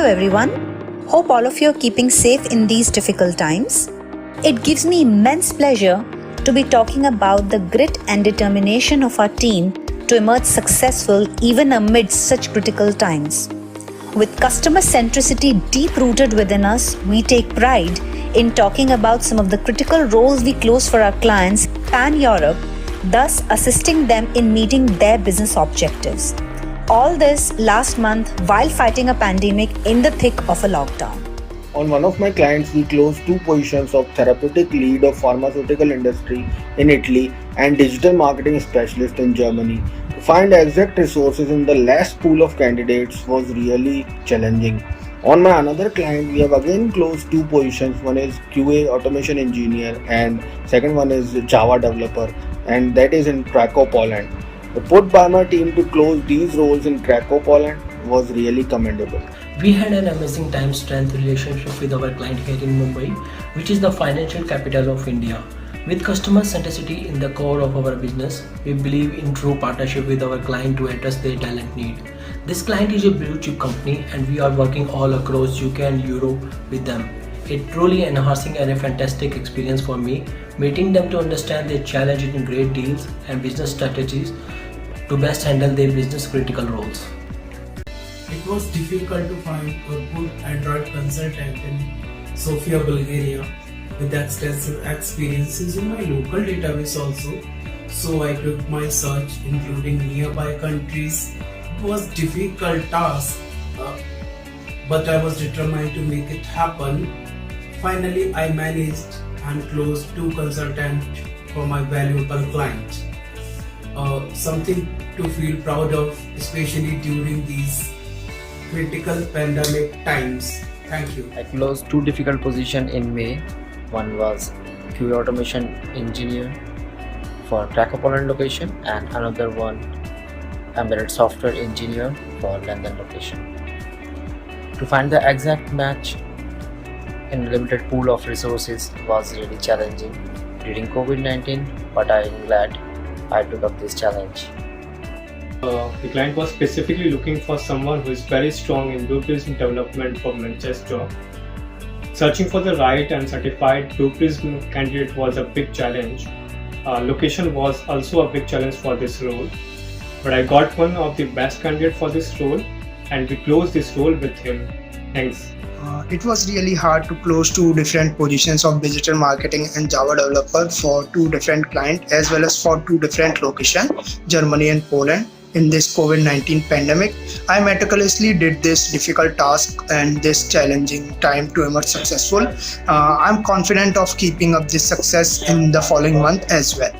Hello everyone. Hope all of you are keeping safe in these difficult times. It gives me immense pleasure to be talking about the grit and determination of our team to emerge successful even amidst such critical times. With customer centricity deep rooted within us, we take pride in talking about some of the critical roles we close for our clients pan-Europe, thus assisting them in meeting their business objectives. All this last month while fighting a pandemic in the thick of a lockdown. On one of my clients, we closed 2 positions of therapeutic lead of pharmaceutical industry in Italy and digital marketing specialist in Germany. To find exact resources in the last pool of candidates was really challenging. On my another client, we have again closed 2 positions. One is QA automation engineer and second one is Java developer, and that is in Krakow, Poland. The put by my team to close these roles in Krakow, Poland was really commendable. We had an amazing time strength relationship with our client here in Mumbai, which is the financial capital of India. With customer centricity in the core of our business, we believe in true partnership with our client to address their talent need. This client is a blue chip company and we are working all across UK and Europe with them. It truly enhancing and a fantastic experience for me, meeting them to understand their challenges in great deals and business strategies to best handle their business critical roles. It was difficult to find a good Android consultant in Sofia, Bulgaria with extensive experiences in my local database also. So I took my search including nearby countries. It was a difficult task, but I was determined to make it happen. Finally, I managed and closed 2 consultants for my valuable client. Something to feel proud of, especially during these critical pandemic times. Thank you. I closed 2 difficult positions in May. One was QA automation engineer for Krakow, Poland location, and another one embedded software engineer for London location. To find the exact match in a limited pool of resources was really challenging during COVID-19, but I am glad I took up this challenge. The client was specifically looking for someone who is very strong in Blue Prism development for Manchester. Searching for the right and certified Blue Prism candidate was a big challenge. Location was also a big challenge for this role, but I got one of the best candidates for this role and we closed this role with him. Thanks. It was really hard to close 2 different positions of digital marketing and Java developer for 2 different clients as well as for 2 different locations, Germany and Poland. In this COVID-19 pandemic, I meticulously did this difficult task and this challenging time to emerge successful. I'm confident of keeping up this success in the following month as well.